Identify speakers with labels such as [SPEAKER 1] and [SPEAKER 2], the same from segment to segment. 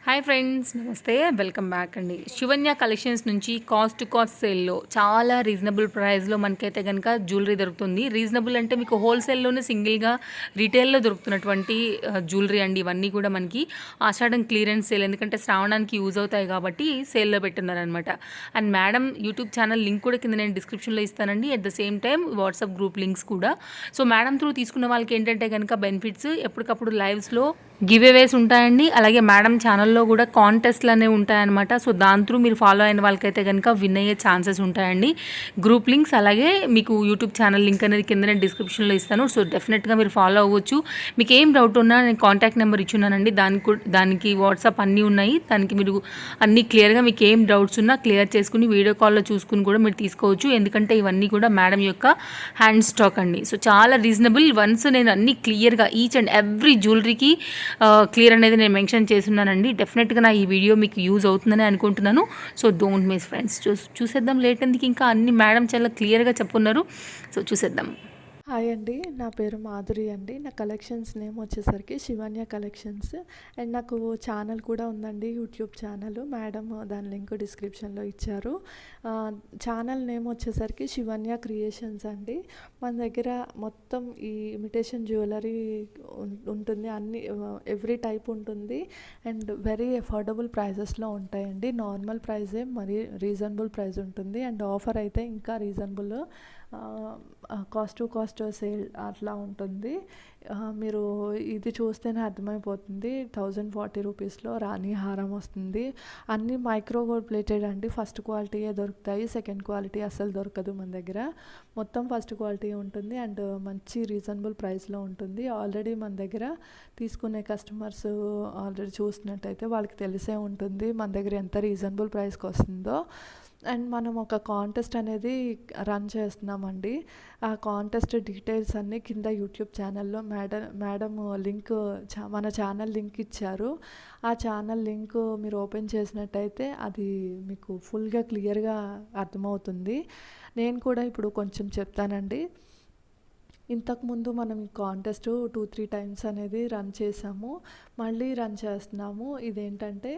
[SPEAKER 1] Hi friends, నమస్తే. Welcome back అండి. Shivanya collections నుంచి కాస్ట్ టు కాస్ట్ సేల్లో చాలా రీజనబుల్ ప్రైస్లో మనకైతే కనుక జ్యువెలరీ దొరుకుతుంది. రీజనబుల్ అంటే మీకు హోల్సేల్లోనే సింగిల్గా రీటైల్లో దొరుకుతున్నటువంటి జ్యువెలరీ అండి. ఇవన్నీ కూడా మనకి ఆషాఢం క్లియరెన్స్ సేల్, ఎందుకంటే శ్రావణానికి యూజ్ అవుతాయి కాబట్టి సేల్లో పెట్టున్నారనమాట. And madam YouTube channel link కూడా కింద నేను డిస్క్రిప్షన్లో ఇస్తానండి. At the same time WhatsApp group links కూడా. సో మేడం త్రూ తీసుకున్న వాళ్ళకి ఏంటంటే కనుక బెనిఫిట్స్ ఎప్పటికప్పుడు లైవ్స్లో గివ్ అవేస్ ఉంటాయండి. అలాగే మేడం ఛానల్లో కూడా కాంటెస్ట్లు అనేవి ఉంటాయన్నమాట. సో దాని త్రూ మీరు ఫాలో అయిన వాళ్ళకైతే కనుక విన్ అయ్యే ఛాన్సెస్ ఉంటాయండి. గ్రూప్ లింక్స్ అలాగే మీకు యూట్యూబ్ ఛానల్ లింక్ అనేది కింద నేను డిస్క్రిప్షన్లో ఇస్తాను. సో డెఫినెట్గా మీరు ఫాలో అవ్వచ్చు. మీకు ఏం డౌట్ ఉన్నా నేను కాంటాక్ట్ నెంబర్ ఇచ్చున్నానండి. దానికి వాట్సాప్ అన్నీ ఉన్నాయి. దానికి మీరు అన్నీ క్లియర్గా మీకు ఏం డౌట్స్ ఉన్నా క్లియర్ చేసుకుని వీడియో కాల్లో చూసుకుని కూడా మీరు తీసుకోవచ్చు. ఎందుకంటే ఇవన్నీ కూడా మేడం యొక్క హ్యాండ్ స్టాక్ అండి. సో చాలా రీజనబుల్. వన్స్ నేను అన్నీ క్లియర్గా ఈచ్ అండ్ ఎవ్రీ జ్యువెలరీకి క్లియర్ అనేది నేను మెన్షన్ చేస్తున్నానండి. డెఫినెట్గా నా ఈ వీడియో మీకు యూజ్ అవుతుందని అనుకుంటున్నాను. So don't miss friends. చూసేద్దాం లేట్ ఎందుకు, ఇంకా అన్ని మేడం చాలా క్లియర్గా చెప్పున్నారు. సో చూసేద్దాం.
[SPEAKER 2] హాయ్ అండి, నా పేరు మాధురి అండి. నా కలెక్షన్స్ నేమ్ వచ్చేసరికి శివన్య కలెక్షన్స్. అండ్ నాకు ఛానల్ కూడా ఉందండి, యూట్యూబ్ ఛానల్. మేడం దాని లింక్ డిస్క్రిప్షన్లో ఇచ్చారు. ఛానల్ నేమ్ వచ్చేసరికి శివన్య క్రియేషన్స్ అండి. మన దగ్గర మొత్తం ఈ ఇమిటేషన్ జ్యువెలరీ ఉంటుంది, అన్ని ఎవ్రీ టైప్ ఉంటుంది. అండ్ వెరీ అఫోర్డబుల్ ప్రైజెస్లో ఉంటాయండి. నార్మల్ ప్రైజే మరి రీజనబుల్ ప్రైస్ ఉంటుంది. అండ్ ఆఫర్ అయితే ఇంకా reasonable, cost to cost sale అట్లా ఉంటుంది. మీరు ఇది చూస్తేనే అర్థమైపోతుంది. 1040 రూపీస్లో రాణి హారం వస్తుంది. అన్నీ మైక్రో గోల్డ్ ప్లేటెడ్ అండి. ఫస్ట్ క్వాలిటీయే దొరుకుతాయి, సెకండ్ క్వాలిటీ అస్సలు దొరకదు మన దగ్గర. మొత్తం ఫస్ట్ క్వాలిటీ ఉంటుంది అండ్ మంచి రీజనబుల్ ప్రైస్లో ఉంటుంది. ఆల్రెడీ మన దగ్గర తీసుకునే కస్టమర్స్ ఆల్రెడీ చూసినట్టయితే వాళ్ళకి తెలిసే ఉంటుంది మన దగ్గర ఎంత రీజనబుల్ ప్రైస్కి వస్తుందో. అండ్ మనం ఒక కాంటెస్ట్ అనేది రన్ చేస్తున్నామండి. ఆ కాంటెస్ట్ డీటెయిల్స్ అన్నీ కింద యూట్యూబ్ ఛానల్లో మేడం లింక్ మన ఛానల్ లింక్ ఇచ్చారు. ఆ ఛానల్ లింక్ మీరు ఓపెన్ చేసినట్టయితే అది మీకు ఫుల్గా క్లియర్గా అర్థమవుతుంది. నేను కూడా ఇప్పుడు కొంచెం చెప్తానండి. ఇంతకుముందు మనం ఈ కాంటెస్ట్ 2-3 టైమ్స్ అనేది రన్ చేసాము, మళ్ళీ రన్ చేస్తున్నాము. ఇదేంటంటే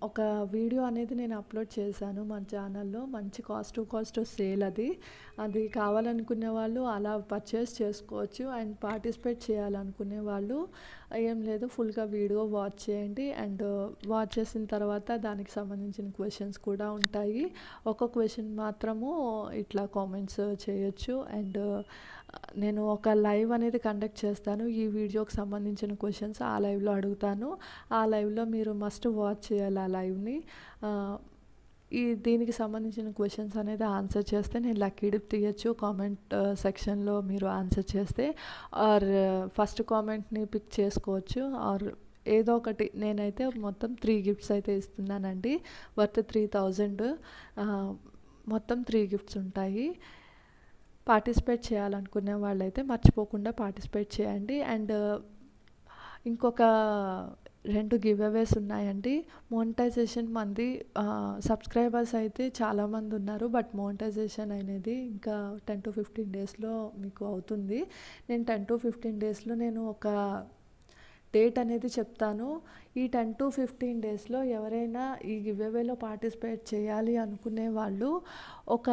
[SPEAKER 2] ఒక వీడియో అనేది నేను అప్లోడ్ చేశాను మన ఛానల్లో. మంచి కాస్ట్ టు కాస్ట్ సేల్ అది కావాలనుకునే వాళ్ళు అలా పర్చేస్ చేసుకోవచ్చు. అండ్ పార్టిసిపేట్ చేయాలనుకునే వాళ్ళు ఏం లేదు, ఫుల్గా వీడియో వాచ్ చేయండి. అండ్ వాచ్ చేసిన తర్వాత దానికి సంబంధించిన క్వశ్చన్స్ కూడా ఉంటాయి. ఒక క్వశ్చన్ మాత్రము ఇట్లా కామెంట్స్ చేయొచ్చు. అండ్ నేను ఒక లైవ్ అనేది కండక్ట్ చేస్తాను. ఈ వీడియోకి సంబంధించిన క్వశ్చన్స్ ఆ లైవ్లో అడుగుతాను. ఆ లైవ్లో మీరు మస్ట్ వాచ్ చేయాలి ఆ లైవ్ని. దీనికి సంబంధించిన క్వశ్చన్స్ అనేది ఆన్సర్ చేస్తే నేను లక్కీ డిప్ తీయచ్చు. కామెంట్ సెక్షన్లో మీరు ఆన్సర్ చేస్తే ఆర్ ఫస్ట్ కామెంట్ని పిక్ చేసుకోవచ్చు. ఆర్ ఏదో ఒకటి, నేనైతే మొత్తం 3 గిఫ్ట్స్ అయితే ఇస్తున్నానండి, వర్త్ 3000. మొత్తం 3 గిఫ్ట్స్ ఉంటాయి. పార్టిసిపేట్ చేయాలనుకునే వాళ్ళైతే మర్చిపోకుండా పార్టిసిపేట్ చేయండి. అండ్ ఇంకొక 2 గివ్ అవేస్ ఉన్నాయండి. మోనిటైజేషన్ మంది సబ్స్క్రైబర్స్ అయితే చాలామంది ఉన్నారు, బట్ మోనిటైజేషన్ అనేది ఇంకా 10-15 డేస్లో మీకు అవుతుంది. నేను 10-15 డేస్లో నేను ఒక డేట్ అనేది చెప్తాను. ఈ 10-15 డేస్లో ఎవరైనా ఈ గివ్ అవేలో పార్టిసిపేట్ చేయాలి అనుకునే వాళ్ళు ఒక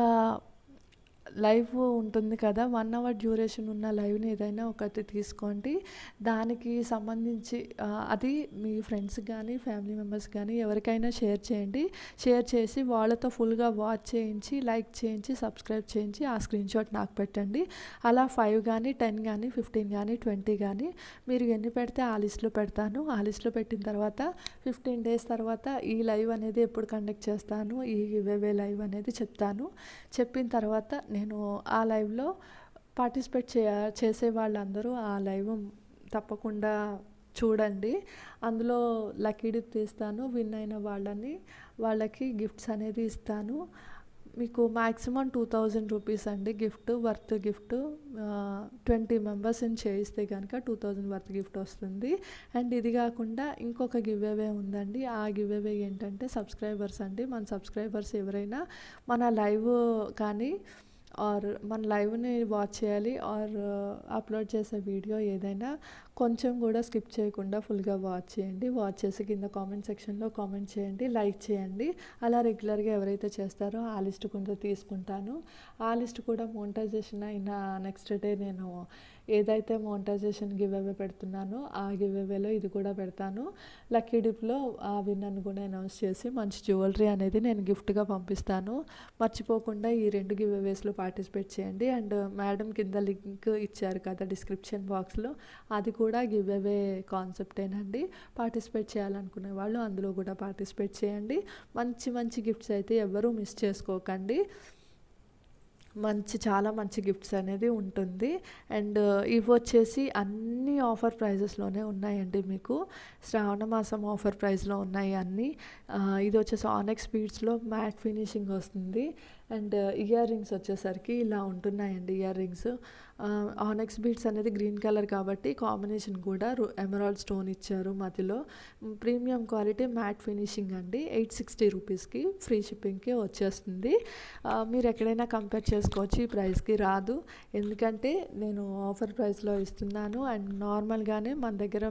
[SPEAKER 2] లైవ్ ఉంటుంది కదా, 1 అవర్ డ్యూరేషన్ ఉన్న లైవ్ని ఏదైనా ఒకటి తీసుకోండి. దానికి సంబంధించి అది మీ ఫ్రెండ్స్ కానీ ఫ్యామిలీ మెంబర్స్ కానీ ఎవరికైనా షేర్ చేయండి. షేర్ చేసి వాళ్ళతో ఫుల్గా వాచ్ చేయించి, లైక్ చేయించి, సబ్స్క్రైబ్ చేయించి ఆ స్క్రీన్షాట్ నాకు పెట్టండి. అలా 5 కానీ 10 కానీ 15 కానీ 20 కానీ మీరు ఎన్ని పెడితే ఆ లిస్ట్లో పెడతాను. ఆ లిస్ట్లో పెట్టిన తర్వాత 15 డేస్ తర్వాత ఈ లైవ్ అనేది ఎప్పుడు కండక్ట్ చేస్తాను, ఈ గివ్అవే లైవ్ అనేది చెప్తాను. చెప్పిన తర్వాత నేను ఆ లైవ్లో పార్టిసిపేట్ చేసే వాళ్ళందరూ ఆ లైవ్ తప్పకుండా చూడండి. అందులో లక్కీ డిప్ తీస్తాను. విన్ అయిన వాళ్ళకి గిఫ్ట్స్ అనేది ఇస్తాను. మీకు మ్యాక్సిమం 2000 రూపీస్ అండి గిఫ్ట్, వర్త్ గిఫ్ట్. 20 మెంబర్స్ని చేయిస్తే కనుక 2000 వర్త్ గిఫ్ట్ వస్తుంది. అండ్ ఇది కాకుండా ఇంకొక గివ్ అవే ఉందండి. ఆ గివ్ అవే ఏంటంటే సబ్స్క్రైబర్స్ అండి. మన సబ్స్క్రైబర్స్ ఎవరైనా మన లైవ్ కానీ ఆర్ మన లైవ్ని వాచ్ చేయాలి ఆర్ అప్లోడ్ చేసే వీడియో ఏదైనా కొంచెం కూడా స్కిప్ చేయకుండా ఫుల్గా వాచ్ చేయండి. వాచ్ చేసి కింద కామెంట్ సెక్షన్లో కామెంట్ చేయండి, లైక్ చేయండి. అలా రెగ్యులర్గా ఎవరైతే చేస్తారో ఆ లిస్ట్ కొంచెం తీసుకుంటాను. ఆ లిస్ట్ కూడా మోనిటైజేషన్ అయిన నెక్స్ట్ డే నేను ఏదైతే మోనిటైజేషన్ గివ్ అవే పెడుతున్నానో ఆ గివ్ అవేలో ఇది కూడా పెడతాను. లక్కీ డిప్లో ఆ విన్నర్ని కూడా అనౌన్స్ చేసి మంచి జ్యువెలరీ అనేది నేను గిఫ్ట్గా పంపిస్తాను. మర్చిపోకుండా ఈ 2 గివ్ అవేస్లో పార్టిసిపేట్ చేయండి. అండ్ మేడం కింద లింక్ ఇచ్చారు కదా డిస్క్రిప్షన్ బాక్స్లో, అది కూడా గివ్ అవే కాన్సెప్టేనండి. పార్టిసిపేట్ చేయాలనుకునే వాళ్ళు అందులో కూడా పార్టిసిపేట్ చేయండి. మంచి మంచి గిఫ్ట్స్ అయితే ఎవరూ మిస్ చేసుకోకండి. చాలా మంచి గిఫ్ట్స్ అనేది ఉంటుంది. అండ్ ఇవి వచ్చేసి అన్ని ఆఫర్ ప్రైజెస్లోనే ఉన్నాయండి. మీకు శ్రావణ మాసం ఆఫర్ ప్రైస్లో ఉన్నాయి అన్నీ. ఇది వచ్చేసి ఆనెక్స్ బీడ్స్లో మ్యాట్ ఫినిషింగ్ వస్తుంది. అండ్ ఇయర్ రింగ్స్ వచ్చేసరికి ఇలా ఉంటున్నాయండి. ఇయర్ రింగ్స్ ఆనెక్స్ బీడ్స్ అనేది గ్రీన్ కలర్ కాబట్టి కాంబినేషన్ కూడా ఎమరాల్డ్ స్టోన్ ఇచ్చారు మధ్యలో. ప్రీమియం క్వాలిటీ మ్యాట్ ఫినిషింగ్ అండి. 860 రూపీస్కి ఫ్రీ షిప్పింగ్కి వచ్చేస్తుంది. మీరు ఎక్కడైనా కంపేర్ చేసుకోవచ్చు, ఈ ప్రైస్కి రాదు. ఎందుకంటే నేను ఆఫర్ ప్రైస్లో ఇస్తున్నాను. అండ్ నార్మల్గానే మన దగ్గర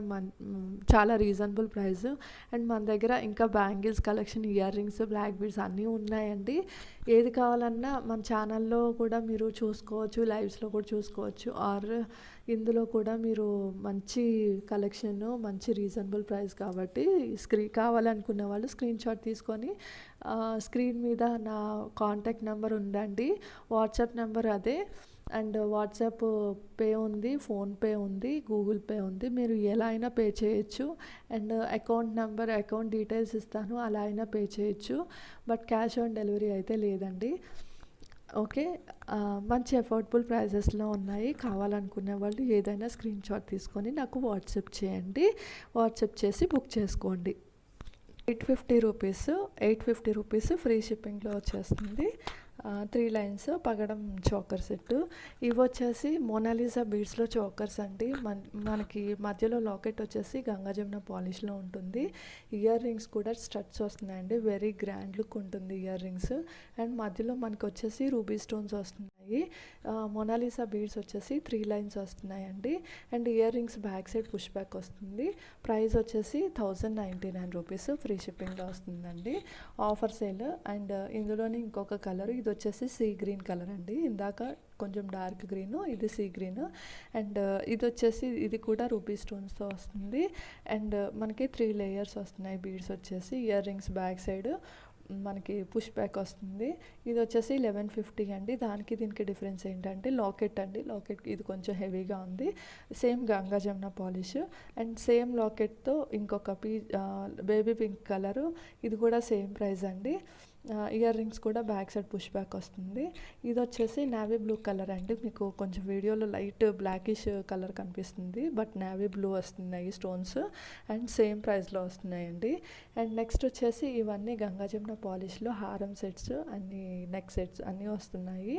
[SPEAKER 2] చాలా రీజనబుల్ ప్రైస్. అండ్ మన దగ్గర ఇంకా bangles collection, earrings, black beads అన్నీ ఉన్నాయండి. ఏది కావాలన్నా మన ఛానల్లో కూడా మీరు చూసుకోవచ్చు, లైవ్స్లో కూడా చూసుకోవచ్చు. ఆర్ ఇందులో కూడా మీరు మంచి కలెక్షన్, మంచి రీజనబుల్ ప్రైస్ కాబట్టి కావాలనుకునే వాళ్ళు స్క్రీన్ షాట్ తీసుకొని స్క్రీన్ మీద నా కాంటాక్ట్ నెంబర్ ఉందండి, వాట్సాప్ నెంబర్ అదే. అండ్ వాట్సాప్ పే ఉంది, ఫోన్పే ఉంది, గూగుల్ పే ఉంది. మీరు ఎలా అయినా పే చేయొచ్చు. And account number, account details ఇస్తాను, అలా అయినా పే చేయొచ్చు. బట్ క్యాష్ ఆన్ డెలివరీ అయితే లేదండి. ఓకే, మంచి అఫోర్డబుల్ ప్రైజెస్లో ఉన్నాయి. కావాలనుకునే వాళ్ళు ఏదైనా స్క్రీన్ షాట్ తీసుకొని నాకు వాట్సాప్ చేయండి. వాట్సాప్ చేసి బుక్ చేసుకోండి. 850 రూపీస్ ఫ్రీ షిప్పింగ్లో వచ్చేస్తుంది. 3 లైన్స్ పగడం చోకర్ సెట్. ఇవి వచ్చేసి మోనాలిసా బీడ్స్లో చోకర్స్ అండి. మనకి మధ్యలో లాకెట్ వచ్చేసి గంగా జమున పాలిష్లో ఉంటుంది. ఇయర్ రింగ్స్ కూడా స్టడ్స్ వస్తున్నాయండి. వెరీ గ్రాండ్ లుక్ ఉంటుంది ఇయర్ రింగ్స్. అండ్ మధ్యలో మనకు వచ్చేసి రూబీ స్టోన్స్ వస్తున్నాయి. మోనాలిసా బీడ్స్ వచ్చేసి 3 లైన్స్ వస్తున్నాయండి. And ear rings back side push back వస్తుంది. ప్రైస్ వచ్చేసి 1099 రూపీస్ ఫ్రీ షిప్పింగ్లో వస్తుందండి. Offer sale. అండ్ ఇందులోనే ఇంకొక కలర్, ఇది వచ్చేసి సీ గ్రీన్ కలర్ అండి. ఇందాక కొంచెం డార్క్ గ్రీన్, ఇది సీ గ్రీన్. అండ్ ఇది వచ్చేసి ఇది కూడా రూబీ స్టోన్స్తో వస్తుంది. అండ్ మనకి 3 లేయర్స్ వస్తున్నాయి బీడ్స్ వచ్చేసి. ఇయర్ రింగ్స్ బ్యాక్ సైడ్ మనకి పుష్ బ్యాక్ వస్తుంది. ఇది వచ్చేసి 1150 అండి. దీనికి డిఫరెన్స్ ఏంటంటే లాకెట్ అండి. లాకెట్ ఇది కొంచెం హెవీగా ఉంది. Same Ganga Jamuna polish. And same లాకెట్తో ఇంకొక బేబీ పింక్ కలరు, ఇది కూడా సేమ్ ప్రైస్ అండి. ఇయర్ రింగ్స్ కూడా బ్యాక్ సైడ్ పుష్ బ్యాక్ వస్తుంది. ఇది వచ్చేసి నేవీ బ్లూ కలర్ అండి. మీకు కొంచెం వీడియోలో లైట్ బ్లాకిష్ కలర్ కనిపిస్తుంది, బట్ నేవీ బ్లూ వస్తున్నాయి స్టోన్స్. అండ్ సేమ్ ప్రైస్లో వస్తున్నాయండి. అండ్ నెక్స్ట్ వచ్చేసి ఇవన్నీ గంగా జమున పాలిష్లో హారం సెట్స్, అన్ని నెక్ సెట్స్ అన్నీ వస్తున్నాయి.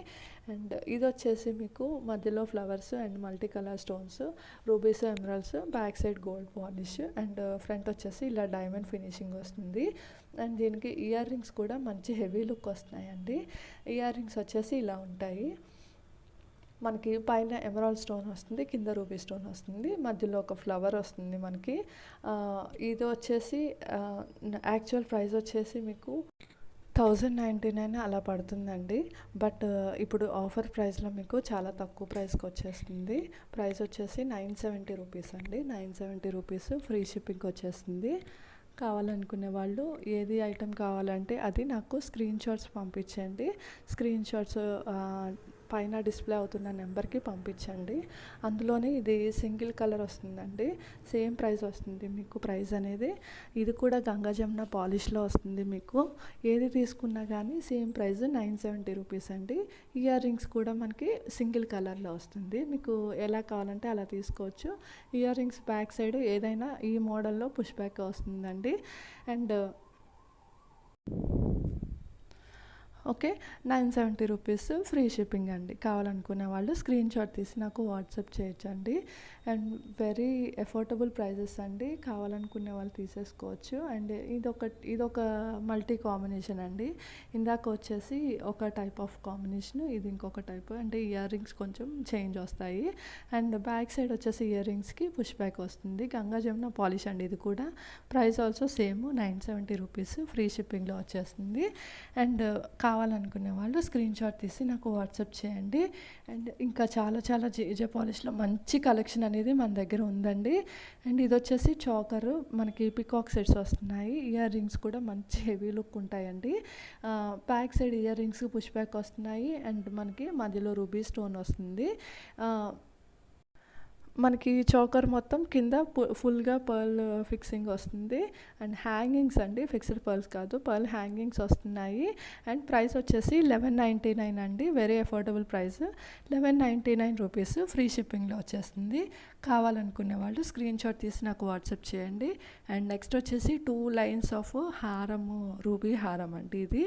[SPEAKER 2] అండ్ ఇది వచ్చేసి మీకు మధ్యలో flowers and multi colour stones, rubies, emeralds, back side gold polish. And front వచ్చేసి ఇలా డైమండ్ ఫినిషింగ్ వస్తుంది. అండ్ దీనికి ఇయర్ రింగ్స్ కూడా మంచి హెవీ లుక్ వస్తున్నాయండి. ఇయర్ రింగ్స్ వచ్చేసి ఇలా ఉంటాయి. మనకి పైన ఎమరాల్డ్ స్టోన్ వస్తుంది, కింద రూబీ స్టోన్ వస్తుంది, మధ్యలో ఒక ఫ్లవర్ వస్తుంది మనకి. ఇది వచ్చేసి యాక్చువల్ ప్రైస్ వచ్చేసి మీకు 1099 అలా పడుతుందండి. బట్ ఇప్పుడు ఆఫర్ ప్రైస్లో మీకు చాలా తక్కువ ప్రైస్కి వచ్చేస్తుంది. ప్రైస్ వచ్చేసి 970 రూపీస్ అండి. 970 రూపీస్ ఫ్రీ షిప్పింగ్ వచ్చేస్తుంది. కావాలనుకునే వాళ్ళు ఏది ఐటెం కావాలంటే అది నాకు స్క్రీన్ షాట్స్ పంపించండి. స్క్రీన్ షాట్స్ పైన డిస్ప్లే అవుతున్న నెంబర్కి పంపించండి. అందులోనే ఇది సింగిల్ కలర్ వస్తుందండి. సేమ్ ప్రైస్ వస్తుంది మీకు. ప్రైస్ అనేది ఇది కూడా గంగా జమున పాలిష్లో వస్తుంది. మీకు ఏది తీసుకున్నా కానీ సేమ్ ప్రైస్ 970 రూపీస్ అండి. ఇయర్ రింగ్స్ కూడా మనకి సింగిల్ కలర్లో వస్తుంది. మీకు ఎలా కావాలంటే అలా తీసుకోవచ్చు. ఇయర్ రింగ్స్ బ్యాక్ సైడ్ ఏదైనా ఈ మోడల్లో పుష్ బ్యాక్ వస్తుందండి. And okay. 970 rupees free shipping అండి. కావాలనుకునే వాళ్ళు స్క్రీన్‌షాట్ తీసి నాకు వాట్సాప్ చేయొచ్చండి. అండ్ వెరీ అఫోర్డబుల్ ప్రైజెస్ అండి. కావాలనుకునే వాళ్ళు తీసేసుకోవచ్చు. అండ్ ఇదొక మల్టీ కాంబినేషన్ అండి. ఇందాక వచ్చేసి ఒక టైప్ ఆఫ్ కాంబినేషన్, ఇది ఇంకొక టైప్. అంటే ఇయర్ రింగ్స్ కొంచెం చేంజ్ వస్తాయి. అండ్ బ్యాక్ సైడ్ వచ్చేసి ఇయర్ రింగ్స్‌కి పుష్ బ్యాక్ వస్తుంది. గంగా జమున పాలిష్ అండి ఇది కూడా. Price also same 970 rupees free షిప్పింగ్‌లో వచ్చేస్తుంది. అండ్ కావాలనుకునే వాళ్ళు స్క్రీన్‌షాట్ తీసి నాకు వాట్సాప్ చేయండి. అండ్ ఇంకా చాలా జేజే పాలిష్‌లో మంచి కలెక్షన్ అనేది మన దగ్గర ఉందండి. అండ్ ఇదొచ్చేసి చోకరు, మనకి పికాక్ సెట్స్ వస్తున్నాయి. ఇయర్ రింగ్స్ కూడా మంచి హెవీ లుక్ ఉంటాయండి. Back side ear rings push back వస్తున్నాయి. అండ్ మనకి మధ్యలో రూబీ స్టోన్ వస్తుంది. మనకి చోకర్ మొత్తం కింద ఫుల్గా పర్ల్ ఫిక్సింగ్ వస్తుంది. అండ్ హ్యాంగింగ్స్ అండి, ఫిక్స్డ్ పర్ల్స్ కాదు, పర్ల్ హ్యాంగింగ్స్ వస్తున్నాయి. అండ్ ప్రైస్ వచ్చేసి 1199 అండి. Very affordable price. 1199 rupees free షిప్పింగ్లో వచ్చేస్తుంది. కావాలనుకునే వాళ్ళు స్క్రీన్‌షాట్ తీసి నాకు వాట్సాప్ చేయండి. అండ్ నెక్స్ట్ వచ్చేసి 2 లైన్స్ ఆఫ్ హారము, రూబీ హారం అండి. ఇది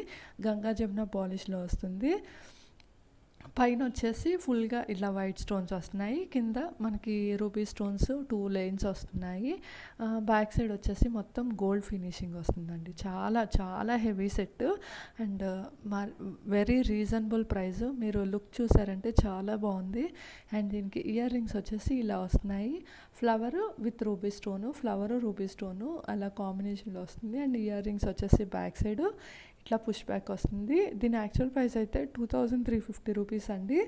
[SPEAKER 2] గంగా జమున పాలిష్లో వస్తుంది. పైన వచ్చేసి ఫుల్గా ఇలా వైట్ స్టోన్స్ వస్తున్నాయి. కింద మనకి రూబీ స్టోన్స్ 2 లైన్స్ వస్తున్నాయి. బ్యాక్ సైడ్ వచ్చేసి మొత్తం గోల్డ్ ఫినిషింగ్ వస్తుందండి. చాలా heavy set. And very reasonable price. మీరు లుక్ చూసారంటే చాలా బాగుంది. అండ్ దీనికి ఇయర్ రింగ్స్ వచ్చేసి ఇలా వస్తున్నాయి. Flower with ruby stone, flower ruby stone అలా కాంబినేషన్లో వస్తుంది. అండ్ ఇయర్ రింగ్స్ వచ్చేసి బ్యాక్ సైడ్ ఇట్లా పుష్ బ్యాక్ వస్తుంది. దీని యాక్చువల్ ప్రైస్ అయితే 2350 రూపీస్ అండి.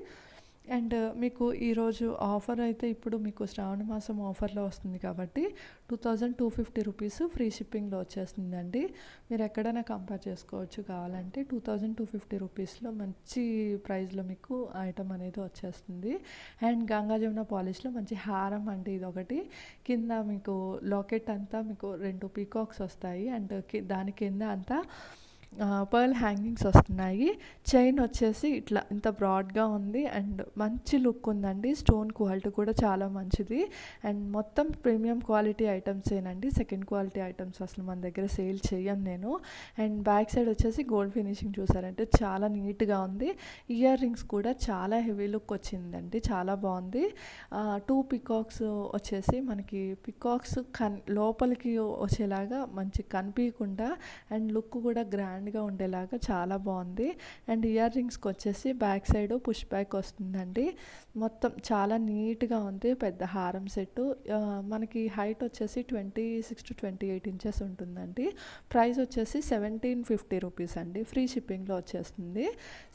[SPEAKER 2] అండ్ మీకు ఈరోజు ఆఫర్ అయితే ఇప్పుడు మీకు శ్రావణ మాసం ఆఫర్లో వస్తుంది కాబట్టి 2250 రూపీస్ ఫ్రీ షిప్పింగ్లో వచ్చేస్తుందండి. మీరు ఎక్కడైనా కంపేర్ చేసుకోవచ్చు. కావాలంటే 2250 రూపీస్లో మంచి ప్రైస్లో మీకు ఐటమ్ అనేది వచ్చేస్తుంది. అండ్ గంగా జమున పాలిష్లో మంచి హారం అండి ఇదొకటి. కింద మీకు లాకెట్ అంతా మీకు 2 పీకాక్స్ వస్తాయి. అండ్ దాని కింద అంతా పర్ల్ హ్యాంగింగ్స్ వస్తున్నాయి. చైన్ వచ్చేసి ఇట్లా ఇంత బ్రాడ్గా ఉంది. అండ్ మంచి లుక్ ఉందండి. స్టోన్ క్వాలిటీ కూడా చాలా మంచిది. అండ్ మొత్తం ప్రీమియం క్వాలిటీ ఐటమ్స్ ఏనండి. సెకండ్ క్వాలిటీ ఐటమ్స్ అసలు మన దగ్గర సేల్ చేయను నేను. అండ్ బ్యాక్ సైడ్ వచ్చేసి గోల్డ్ ఫినిషింగ్ చూసారంటే చాలా నీట్గా ఉంది. ఇయర్ రింగ్స్ కూడా చాలా హెవీ లుక్ వచ్చిందండి. చాలా బాగుంది. 2 పికాక్స్ వచ్చేసి మనకి పికాక్స్ లోపలికి వచ్చేలాగా మంచి కనిపించకుండా అండ్ లుక్ కూడా గ్రాండ్గా ఉండేలాగా చాలా బాగుంది. అండ్ ఇయర్ రింగ్స్కి వచ్చేసి బ్యాక్ సైడ్ పుష్ బ్యాక్ వస్తుందండి. మొత్తం చాలా నీట్గా ఉంది. పెద్ద హారం సెట్. మనకి హైట్ వచ్చేసి 26 to 28 ఇంచెస్ ఉంటుందండి. ప్రైస్ వచ్చేసి 1750 రూపీస్ అండి. ఫ్రీ షిప్పింగ్లో వచ్చేస్తుంది.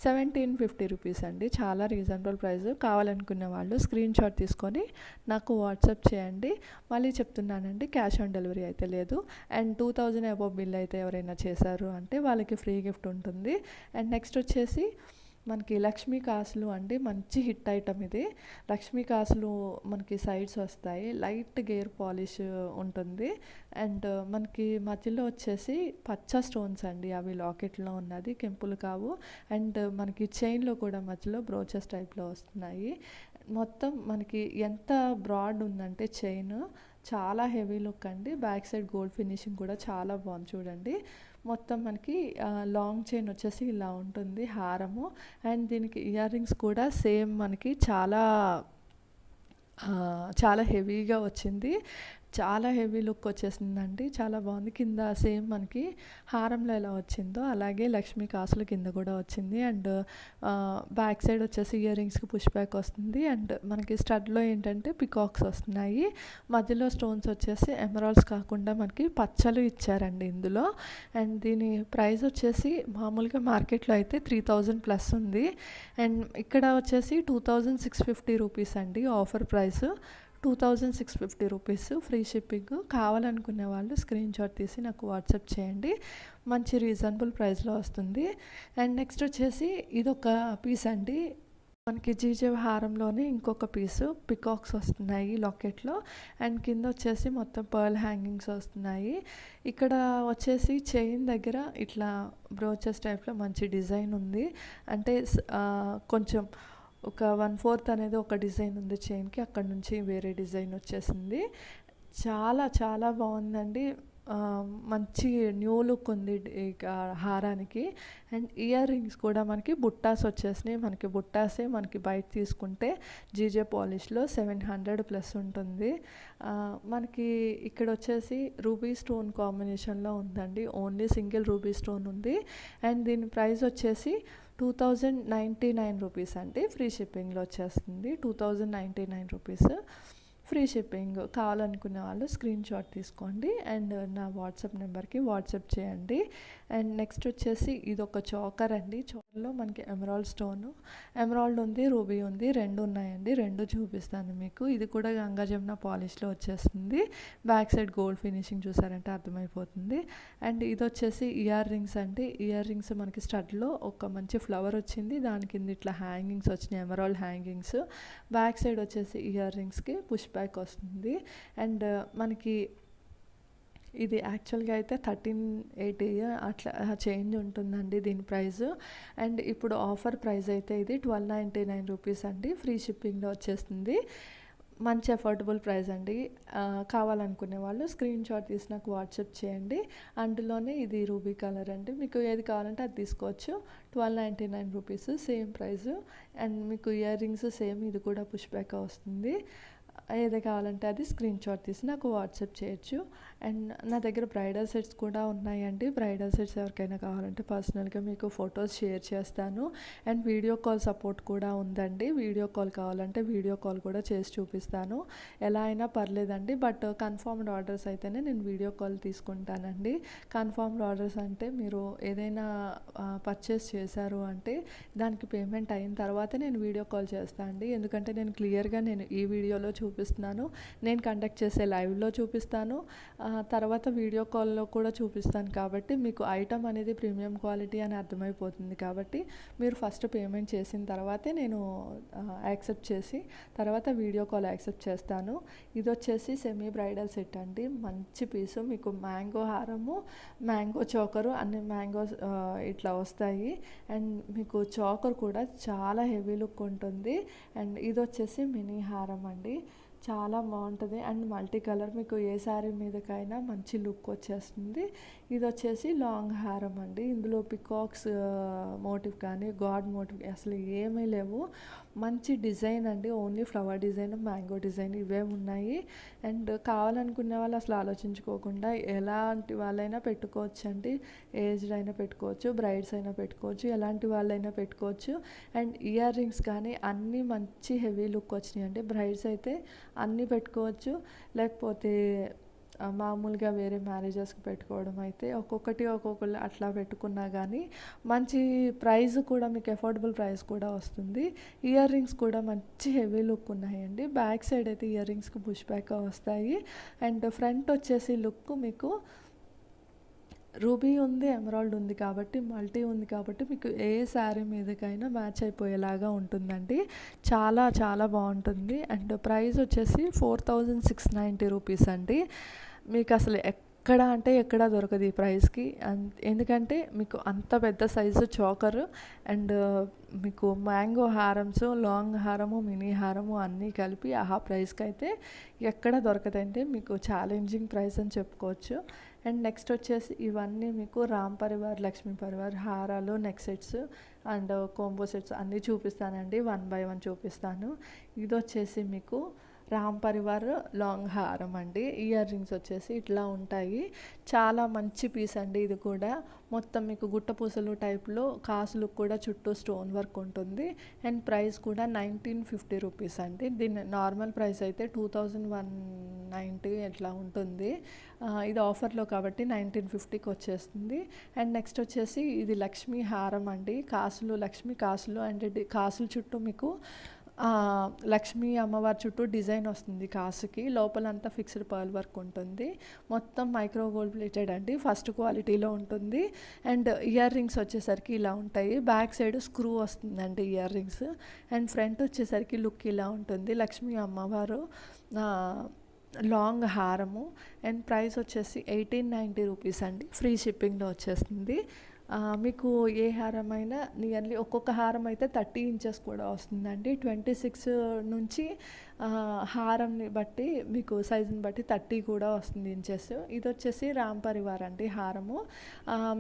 [SPEAKER 2] 1750 రూపీస్ అండి. చాలా రీజనబుల్ ప్రైస్. కావాలనుకునే వాళ్ళు స్క్రీన్‌షాట్ తీసుకొని నాకు వాట్సాప్ చేయండి. మళ్ళీ చెప్తున్నానండి, క్యాష్ ఆన్ డెలివరీ అయితే లేదు. అండ్ 2000 అబోవ్ బిల్ అయితే ఎవరైనా చేశారు అంటే వాళ్ళకి ఫ్రీ గిఫ్ట్ ఉంటుంది. అండ్ నెక్స్ట్ వచ్చేసి మనకి లక్ష్మీ కాసులు అండి. మంచి హిట్ ఐటమ్ ఇది. లక్ష్మీ కాసులు మనకి సైడ్స్ వస్తాయి. లైట్ గేర్ పాలిష్ ఉంటుంది. అండ్ మనకి మధ్యలో వచ్చేసి పచ్చ స్టోన్స్ అండి. అవి లాకెట్లో ఉన్నది, కెంపులు కావు. అండ్ మనకి చైన్లో కూడా మధ్యలో బ్రోచెస్ టైప్లో వస్తున్నాయి. మొత్తం మనకి ఎంత బ్రాడ్ ఉందంటే చైన్ చాలా హెవీ లుక్ అండి. బ్యాక్ సైడ్ గోల్డ్ ఫినిషింగ్ కూడా చాలా బాగుంది చూడండి. మొత్తం మనకి లాంగ్ చైన్ వచ్చేసి ఇలా ఉంటుంది హారము. అండ్ దీనికి ఇయర్ రింగ్స్ కూడా సేమ్ మనకి చాలా హెవీగా వచ్చింది. చాలా హెవీ లుక్ వచ్చేసిందండి. చాలా బాగుంది. కింద సేమ్ మనకి హారంలో ఎలా వచ్చిందో అలాగే లక్ష్మీ కాసులు కింద కూడా వచ్చింది. అండ్ బ్యాక్ సైడ్ వచ్చేసి ఇయర్ రింగ్స్కి పుష్ బ్యాక్ వస్తుంది. అండ్ మనకి స్టడ్లో ఏంటంటే పికాక్స్ వస్తున్నాయి. మధ్యలో స్టోన్స్ వచ్చేసి ఎమరాల్డ్స్ కాకుండా మనకి పచ్చలు ఇచ్చారండి ఇందులో. అండ్ దీని ప్రైస్ వచ్చేసి మామూలుగా మార్కెట్లో అయితే 3000 ప్లస్ ఉంది. అండ్ ఇక్కడ వచ్చేసి 2650 రూపీస్ అండి offer price. 2650 rupees free shipping. కావాలనుకునే వాళ్ళు స్క్రీన్‌షాట్ తీసి నాకు వాట్సాప్ చేయండి. మంచి రీజనబుల్ ప్రైస్లో వస్తుంది. అండ్ నెక్స్ట్ వచ్చేసి ఇదొక పీస్ అండి. మనకి జీజే హారంలోనే ఇంకొక పీసు పికాక్స్ వస్తున్నాయి లాకెట్లో. అండ్ కింద వచ్చేసి మొత్తం పర్ల్ హ్యాంగింగ్స్ వస్తున్నాయి. ఇక్కడ వచ్చేసి చైన్ దగ్గర ఇట్లా బ్రోచెస్ టైప్లో మంచి డిజైన్ ఉంది. అంటే కొంచెం ఒక 1/4 అనేది ఒక డిజైన్ ఉంది చైన్కి. అక్కడ నుంచి వేరే డిజైన్ వచ్చేసింది. చాలా బాగుందండి. మంచి న్యూ లుక్ ఉంది ఇక హారానికి. అండ్ ఇయర్ రింగ్స్ కూడా మనకి బుట్టాస్ వచ్చేసినాయి. మనకి బుట్టాసే మనకి బయట తీసుకుంటే జీజే పాలిష్లో 700 ప్లస్ ఉంటుంది. మనకి ఇక్కడ వచ్చేసి రూబీ స్టోన్ కాంబినేషన్లో ఉందండి. ఓన్లీ సింగిల్ రూబీ స్టోన్ ఉంది. అండ్ దీని ప్రైస్ వచ్చేసి 2099 రూపీస్ అండి. ఫ్రీ షిప్పింగ్లో వచ్చేస్తుంది 2099 రూపీస్. Free shipping. కావాలనుకునే వాళ్ళు స్క్రీన్ షాట్ తీసుకోండి అండ్ నా వాట్సాప్ నెంబర్కి వాట్సాప్ చేయండి. అండ్ నెక్స్ట్ వచ్చేసి ఇది ఒక చోకర్ అండి. చోకర్లో మనకి ఎమరాల్డ్ స్టోను, ఎమరాల్డ్ ఉంది, రూబీ ఉంది, రెండు ఉన్నాయండి. రెండు చూపిస్తాను మీకు. ఇది కూడా గంగా జమున పాలిష్లో వచ్చేస్తుంది. బ్యాక్ సైడ్ గోల్డ్ ఫినిషింగ్ చూసారంటే అర్థమైపోతుంది. అండ్ ఇది వచ్చేసి ఇయర్ రింగ్స్ అండి. ఇయర్ రింగ్స్ మనకి స్టడ్లో ఒక మంచి ఫ్లవర్ వచ్చింది. దాని కింద ఇట్లా హ్యాంగింగ్స్ వచ్చినాయి, ఎమరాల్డ్ హ్యాంగింగ్స్. బ్యాక్ సైడ్ వచ్చేసి ఇయర్ రింగ్స్కి పుష్ బ్యాక్ వస్తుంది. అండ్ మనకి ఇది యాక్చువల్గా అయితే 1380 అట్లా చేంజ్ ఉంటుందండి దీని ప్రైస్. అండ్ ఇప్పుడు ఆఫర్ ప్రైస్ అయితే ఇది 1299 రూపీస్ అండి. ఫ్రీ షిప్పింగ్లో వచ్చేస్తుంది. మంచి అఫోర్డబుల్ ప్రైస్ అండి. కావాలనుకునే వాళ్ళు స్క్రీన్ షాట్ తీసి నాకు వాట్సాప్ చేయండి. అందులోనే ఇది రూబీ కలర్ అండి. మీకు ఏది కావాలంటే అది తీసుకోవచ్చు. 1299 రూపీస్ సేమ్ ప్రైస్. అండ్ మీకు ఇయర్ రింగ్స్ సేమ్, ఇది కూడా పుష్ బ్యాక్ వస్తుంది. ఏది కావాలంటే అది స్క్రీన్ షాట్ తీసి నాకు వాట్సాప్ చేయొచ్చు. అండ్ నా దగ్గర బ్రైడల్ సెట్స్ కూడా ఉన్నాయండి. బ్రైడల్ సెట్స్ ఎవరికైనా కావాలంటే పర్సనల్గా మీకు ఫొటోస్ షేర్ చేస్తాను. అండ్ వీడియో కాల్ సపోర్ట్ కూడా ఉందండి. వీడియో కాల్ కావాలంటే వీడియో కాల్ కూడా చేసి చూపిస్తాను. ఎలా అయినా పర్లేదండి. బట్ కన్ఫర్మ్డ్ ఆర్డర్స్ అయితేనే నేను వీడియో కాల్ తీసుకుంటానండి. కన్ఫర్మ్డ్ ఆర్డర్స్ అంటే మీరు ఏదైనా పర్చేస్ చేశారు అంటే దానికి పేమెంట్ అయిన తర్వాతే నేను వీడియో కాల్ చేస్తాను అండి. ఎందుకంటే నేను క్లియర్గా నేను ఈ వీడియోలో చూపిస్తున్నాను, నేను కండక్ట్ చేసే లైవ్లో చూపిస్తాను, తర్వాత వీడియో కాల్లో కూడా చూపిస్తాను. కాబట్టి మీకు ఐటమ్ అనేది ప్రీమియం క్వాలిటీ అని అర్థమైపోతుంది. కాబట్టి మీరు ఫస్ట్ పేమెంట్ చేసిన తర్వాతే నేను యాక్సెప్ట్ చేసి తర్వాత వీడియో కాల్ యాక్సెప్ట్ చేస్తాను. ఇది వచ్చేసి సెమీ బ్రైడల్ సెట్ అండి. మంచి పీసు. మీకు మ్యాంగో హారము, మ్యాంగో చోకరు అన్ని మ్యాంగోస్ ఇట్లా వస్తాయి. అండ్ మీకు చోకర్ కూడా చాలా హెవీ లుక్ ఉంటుంది. అండ్ ఇది వచ్చేసి మినీ హారం అండి. చాలా బాగుంటుంది. అండ్ మల్టీ కలర్, మీకు ఏ శారీ మీదకైనా మంచి లుక్ వచ్చేస్తుంది. ఇది వచ్చేసి లాంగ్ హారం అండి. ఇందులో పికాక్స్ మోటివ్ కానీ గాడ్ మోటివ్ అసలు ఏమీ లేవు. మంచి డిజైన్ అండి. Only flower design, mango design ఇవే ఉన్నాయి. అండ్ కావాలనుకునే వాళ్ళు అసలు ఆలోచించుకోకుండా ఎలాంటి వాళ్ళైనా పెట్టుకోవచ్చు అండి. ఏజ్డ్ అయినా పెట్టుకోవచ్చు, బ్రైడ్స్ అయినా పెట్టుకోవచ్చు, ఎలాంటి వాళ్ళైనా పెట్టుకోవచ్చు. అండ్ ఇయర్ రింగ్స్ కానీ అన్నీ మంచి హెవీ లుక్ వచ్చినాయి అండి. బ్రైడ్స్ అయితే అన్నీ పెట్టుకోవచ్చు. లేకపోతే మామూలుగా వేరే మ్యారేజెస్కి పెట్టుకోవడం అయితే ఒక్కొక్కటి ఒక్కొక్కరు అట్లా పెట్టుకున్నా కానీ మంచి ప్రైస్ కూడా మీకు అఫోర్డబుల్ ప్రైస్ కూడా వస్తుంది. ఇయర్ రింగ్స్ కూడా మంచి హెవీ లుక్ ఉన్నాయండి. బ్యాక్ సైడ్ అయితే ఇయర్ రింగ్స్కి పుష్ బ్యాక్ వస్తాయి. అండ్ ఫ్రంట్ వచ్చేసి లుక్ మీకు రూబీ ఉంది, ఎమరాల్డ్ ఉంది కాబట్టి మల్టీ ఉంది కాబట్టి మీకు ఏ శారీ మీదకైనా మ్యాచ్ అయిపోయేలాగా ఉంటుందండి. చాలా చాలా బాగుంటుంది. అండ్ ప్రైస్ వచ్చేసి 4690 రూపీస్ అండి. మీకు అసలు ఎక్కడ అంటే ఎక్కడ దొరకదు ఈ ప్రైస్కి. ఎందుకంటే మీకు అంత పెద్ద సైజు చోకర్ అండ్ మీకు మ్యాంగో హారమ్స్, లాంగ్ హారము, మినీ హారము అన్నీ కలిపి ఆ ప్రైస్కి అయితే ఎక్కడ దొరకదండి. మీకు ఛాలెంజింగ్ ప్రైస్ అని చెప్పుకోవచ్చు. అండ్ నెక్స్ట్ వచ్చేసి ఇవన్నీ మీకు రామ్ పరివార్, లక్ష్మీ పరివార్ హారాలు, neck sets and combo sets అన్నీ చూపిస్తానండి. 1 by 1 చూపిస్తాను. ఇది వచ్చేసి మీకు రామ్ పరివార్ లాంగ్ హారం అండి. ఇయర్ రింగ్స్ వచ్చేసి ఇట్లా ఉంటాయి. చాలా మంచి పీస్ అండి. ఇది కూడా మొత్తం మీకు గుట్టపూసలు టైప్లో కాసులు కూడా చుట్టూ స్టోన్ వర్క్ ఉంటుంది. అండ్ ప్రైస్ కూడా 1950 రూపీస్ అండి. దీని నార్మల్ ప్రైస్ అయితే 2190 ఇట్లా ఉంటుంది. ఇది ఆఫర్లో కాబట్టి 1950కి వచ్చేస్తుంది. అండ్ నెక్స్ట్ వచ్చేసి ఇది లక్ష్మీ హారం అండి. కాసులు, లక్ష్మీ కాసులు అండ్ కాసుల చుట్టూ మీకు లక్ష్మీ అమ్మవారి చుట్టూ డిజైన్ వస్తుంది. కాసుకి లోపలంతా ఫిక్స్డ్ పర్ల్ వర్క్ ఉంటుంది. మొత్తం మైక్రో గోల్డ్ ప్లేటెడ్ అండి. ఫస్ట్ క్వాలిటీలో ఉంటుంది. అండ్ ఇయర్ రింగ్స్ వచ్చేసరికి ఇలా ఉంటాయి. బ్యాక్ సైడ్ స్క్రూ వస్తుందండి ఇయర్ రింగ్స్. అండ్ ఫ్రంట్ వచ్చేసరికి లుక్ ఇలా ఉంటుంది. లక్ష్మీ అమ్మవారు లాంగ్ హారము. అండ్ ప్రైస్ వచ్చేసి 1890 రూపీస్ అండి. ఫ్రీ షిప్పింగ్లో వచ్చేస్తుంది. మీకు ఏ హారం అయినా నియర్లీ ఒక్కొక్క హారం అయితే 30 ఇంచెస్ కూడా వస్తుందండి. 26 నుంచి హారంని బట్టి మీకు సైజుని బట్టి 30 కూడా వస్తుంది ఇంచెస్. ఇది వచ్చేసి రామ్ పరివార్ అండి హారము.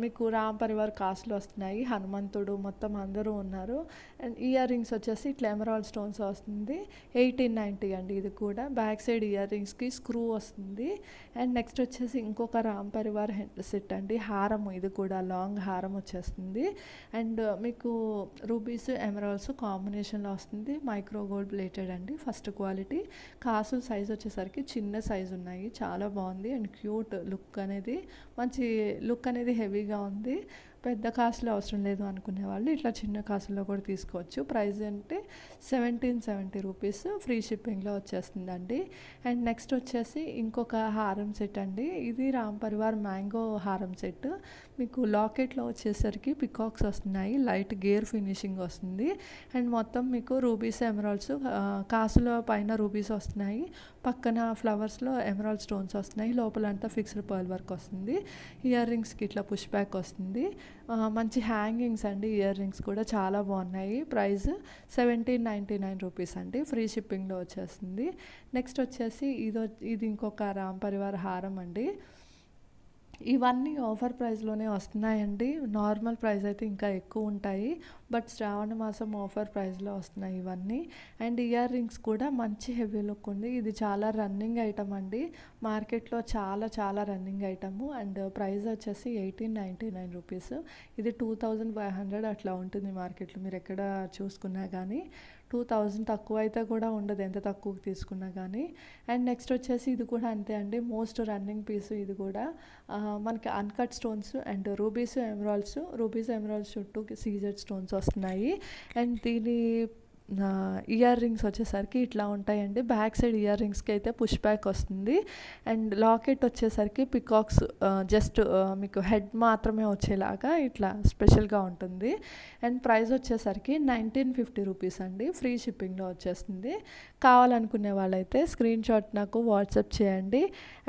[SPEAKER 2] మీకు రామ్ పరివార్ కాసులు వస్తున్నాయి, హనుమంతుడు మొత్తం అందరూ ఉన్నారు. అండ్ ఇయర్ రింగ్స్ వచ్చేసి ఇట్లా ఎమరాల్డ్ స్టోన్స్ వస్తుంది. 1890 అండి. ఇది కూడా బ్యాక్ సైడ్ ఇయర్ రింగ్స్కి స్క్రూ వస్తుంది. అండ్ నెక్స్ట్ వచ్చేసి ఇంకొక రామ్ పరివార్ సెట్ అండి హారము. ఇది కూడా లాంగ్ హారం వచ్చేస్తుంది. అండ్ మీకు రూబీస్ ఎమరాల్డ్స్ కాంబినేషన్లో వస్తుంది. మైక్రో గోల్డ్ ప్లేటెడ్ అండి, ఫస్ట్ క్వాలిటీ. కాసు సైజ్ వచ్చేసరికి చిన్న సైజు ఉన్నాయి, చాలా బాగుంది. అండ్ క్యూట్ లుక్ అనేది, మంచి లుక్ అనేది హెవీగా ఉంది. పెద్ద కాసులు అవసరం లేదు అనుకునే వాళ్ళు ఇట్లా చిన్న కాసుల్లో కూడా తీసుకోవచ్చు. ప్రైస్ అంటే 1770 రూపీస్, ఫ్రీ షిప్పింగ్లో వచ్చేస్తుందండి. అండ్ నెక్స్ట్ వచ్చేసి ఇంకొక హారం సెట్ అండి. ఇది రామ్ పరివార్ మ్యాంగో హారం సెట్. మీకు లాకెట్లో వచ్చేసరికి పికాక్స్ వస్తున్నాయి, లైట్ గేర్ ఫినిషింగ్ వస్తుంది. అండ్ మొత్తం మీకు రూబీస్ ఎమరాల్డ్స్, కాసుల పైన రూబీస్ వస్తున్నాయి, పక్కన ఫ్లవర్స్లో ఎమరాల్డ్ స్టోన్స్ వస్తున్నాయి, లోపలంతా ఫిక్స్డ్ పర్ల్ వర్క్ వస్తుంది. ఇయర్ రింగ్స్కి ఇట్లా పుష్ బ్యాక్ వస్తుంది. మంచి హ్యాంగింగ్స్ అండి, ఇయర్ రింగ్స్ కూడా చాలా బాగున్నాయి. ప్రైస్ 1799 రూపీస్ అండి, ఫ్రీ షిప్పింగ్లో వచ్చేస్తుంది. నెక్స్ట్ వచ్చేసి ఇది ఇంకొక రామ్ పరివార్ హారం అండి. ఇవన్నీ ఆఫర్ ప్రైస్లోనే వస్తున్నాయండి. నార్మల్ ప్రైస్ అయితే ఇంకా ఎక్కువ ఉంటాయి, బట్ శ్రావణ మాసం ఆఫర్ ప్రైస్లో వస్తున్నాయి ఇవన్నీ. అండ్ ఇయర్ రింగ్స్ కూడా మంచి హెవీ లుక్ ఉంది. ఇది చాలా రన్నింగ్ ఐటమ్ అండి, మార్కెట్లో చాలా రన్నింగ్ ఐటము. అండ్ ప్రైస్ వచ్చేసి 1899 రూపీస్. ఇది 2500 అట్లా ఉంటుంది మార్కెట్లో, మీరు ఎక్కడ చూసుకున్నా కానీ. 2000 తక్కువ అయితే కూడా ఉండదు, ఎంత తక్కువకి తీసుకున్నా కానీ. అండ్ నెక్స్ట్ వచ్చేసి ఇది కూడా అంతే అండి, మోస్ట్ రన్నింగ్ పీస్. ఇది కూడా మనకి uncut stones and rubies emeralds చుట్టూ సీజెడ్ స్టోన్స్ వస్తున్నాయి. అండ్ దీని ఇయర్ రింగ్స్ వచ్చేసరికి ఇట్లా ఉంటాయండి. బ్యాక్ సైడ్ ఇయర్ రింగ్స్కి అయితే పుష్ బ్యాక్ వస్తుంది. అండ్ లాకెట్ వచ్చేసరికి పికాక్స్ జస్ట్ మీకు హెడ్ మాత్రమే వచ్చేలాగా ఇట్లా స్పెషల్గా ఉంటుంది. అండ్ ప్రైస్ వచ్చేసరికి 1950 రూపీస్ అండి, ఫ్రీ షిప్పింగ్లో వచ్చేస్తుంది. కావాలనుకునే వాళ్ళైతే స్క్రీన్ షాట్ నాకు వాట్సాప్ చేయండి.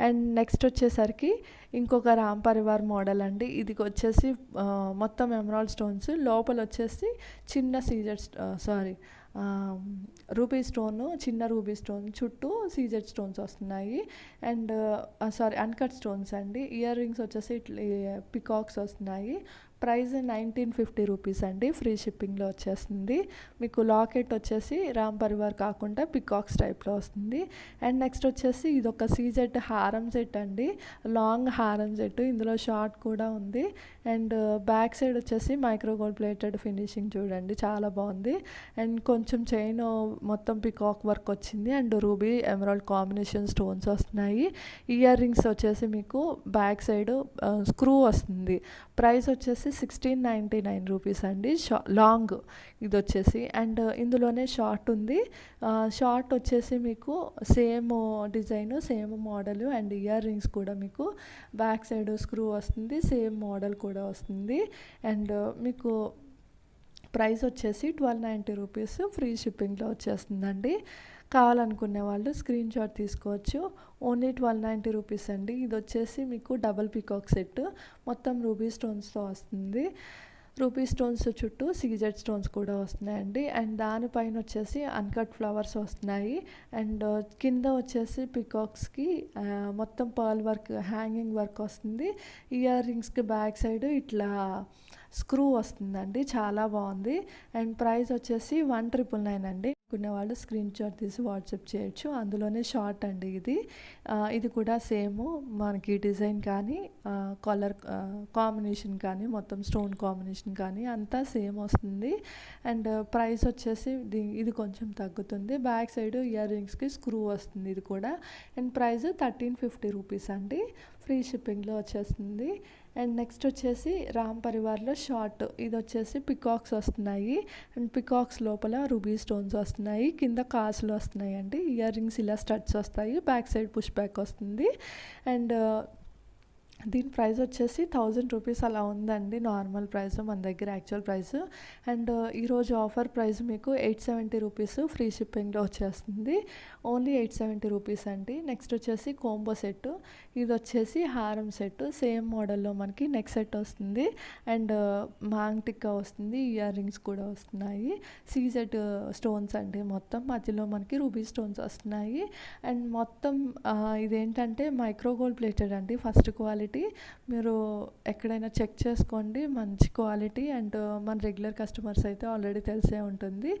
[SPEAKER 2] అండ్ నెక్స్ట్ వచ్చేసరికి ఇంకొక రామ్ పరివార్ మోడల్ అండి. ఇది వచ్చేసి మొత్తం ఎమరాల్డ్ స్టోన్స్, లోపల వచ్చేసి చిన్న రూబీ స్టోన్, చిన్న రూబీ స్టోన్ చుట్టూ సీజెడ్ స్టోన్స్ వస్తున్నాయి. అండ్ అన్కట్ స్టోన్స్ అండి. ఇయర్ రింగ్స్ వచ్చేసి ఇట్లా పికాక్స్ వస్తున్నాయి. ప్రైస్ 1950 రూపీస్ అండి, ఫ్రీ షిప్పింగ్లో వచ్చేస్తుంది. మీకు లాకెట్ వచ్చేసి రామ్ పరివార్ కాకుండా పికాక్స్ టైప్లో వస్తుంది. అండ్ నెక్స్ట్ వచ్చేసి ఇది ఒక సీజెడ్ హారం సెట్ అండి, లాంగ్ హారం సెట్. ఇందులో షార్ట్ కూడా ఉంది. అండ్ బ్యాక్ సైడ్ వచ్చేసి మైక్రో గోల్డ్ ప్లేటెడ్ ఫినిషింగ్ చూడండి, చాలా బాగుంది. అండ్ కొంచెం చైన్ మొత్తం పికాక్ వర్క్ వచ్చింది. And ruby emerald combination stones వస్తున్నాయి. ఇయర్ రింగ్స్ వచ్చేసి మీకు బ్యాక్ సైడ్ స్క్రూ వస్తుంది. ప్రైస్ వచ్చేసి 1699 రూపీస్ అండి, లాంగ్ ఇది వచ్చేసి. అండ్ ఇందులోనే షార్ట్ ఉంది. షార్ట్ వచ్చేసి మీకు same design, same model. And ear rings కూడా మీకు బ్యాక్ సైడ్ స్క్రూ వస్తుంది, సేమ్ మోడల్ కూడా వస్తుంది. అండ్ మీకు ప్రైస్ వచ్చేసి 1290 రూపీస్, ఫ్రీ షిప్పింగ్లో వచ్చేస్తుందండి. కావాలనుకునే వాళ్ళు స్క్రీన్ షాట్ తీసుకోవచ్చు. ఓన్లీ 1290 రూపీస్ అండి. ఇది వచ్చేసి మీకు డబల్ పికాక్ సెట్, మొత్తం రూబీ స్టోన్స్తో వస్తుంది. రూబీ స్టోన్స్ చుట్టూ సీజెడ్ స్టోన్స్ కూడా వస్తున్నాయండి. అండ్ దానిపైన వచ్చేసి అన్కట్ ఫ్లవర్స్ వస్తున్నాయి. అండ్ కింద వచ్చేసి పికాక్స్కి మొత్తం పర్ల్ వర్క్, హ్యాంగింగ్ వర్క్ వస్తుంది. ఇయర్ రింగ్స్కి బ్యాక్ సైడ్ ఇట్లా స్క్రూ వస్తుందండి, చాలా బాగుంది. అండ్ ప్రైస్ వచ్చేసి 1999 అండి. కొనేవాళ్ళు స్క్రీన్ షాట్ తీసి వాట్సాప్ చేయొచ్చు. అందులోనే షార్ట్ అండి ఇది కూడా సేమ్, మనకి డిజైన్ కానీ కలర్ కాంబినేషన్ కానీ మొత్తం స్టోన్ కాంబినేషన్ కానీ అంతా సేమ్ వస్తుంది. అండ్ ప్రైస్ వచ్చేసి ఇది కొంచెం తగ్గుతుంది. బ్యాక్ సైడ్ ఇయర్ రింగ్స్కి స్క్రూ వస్తుంది ఇది కూడా. అండ్ ప్రైస్ 1350 రూపీస్ అండి, ఫ్రీ షిప్పింగ్లో వచ్చేస్తుంది. అండ్ నెక్స్ట్ వచ్చేసి రామ్ పరివార్లో షార్ట్, ఇది వచ్చేసి పికాక్స్ వస్తున్నాయి. అండ్ పికాక్స్ లోపల రూబీ స్టోన్స్ వస్తున్నాయి, కింద కాసులు వస్తున్నాయి అండి. ఇయర్ రింగ్స్ ఇలా స్టడ్స్ వస్తాయి, బ్యాక్ సైడ్ పుష్ బ్యాక్ వస్తుంది. అండ్ దీని ప్రైస్ వచ్చేసి 1000 రూపీస్ అలా ఉందండి, నార్మల్ ప్రైస్ మన దగ్గర యాక్చువల్ ప్రైస్. అండ్ ఈరోజు ఆఫర్ ప్రైస్ మీకు 870 రూపీస్ ఫ్రీ షిప్పింగ్లో వచ్చేస్తుంది. ఓన్లీ 870 రూపీస్ అండి. నెక్స్ట్ వచ్చేసి కోంబో సెట్, ఇది వచ్చేసి హారం సెట్, సేమ్ మోడల్లో మనకి నెక్ సెట్ వస్తుంది అండ్ మాంగ్ టిక్కా వస్తుంది, ఇయర్ రింగ్స్ కూడా వస్తున్నాయి. సీజెడ్ స్టోన్స్ అండి, మొత్తం మధ్యలో మనకి రూబీ స్టోన్స్ వస్తున్నాయి. అండ్ మొత్తం ఇదేంటంటే మైక్రో గోల్డ్ ప్లేటెడ్ అండి, ఫస్ట్ క్వాలిటీ. మీరు ఎక్కడైనా చెక్ చేసుకోండి, మంచి క్వాలిటీ. అండ్ మన రెగ్యులర్ కస్టమర్స్ అయితే ఆల్రెడీ తెలిసే ఉంటుంది.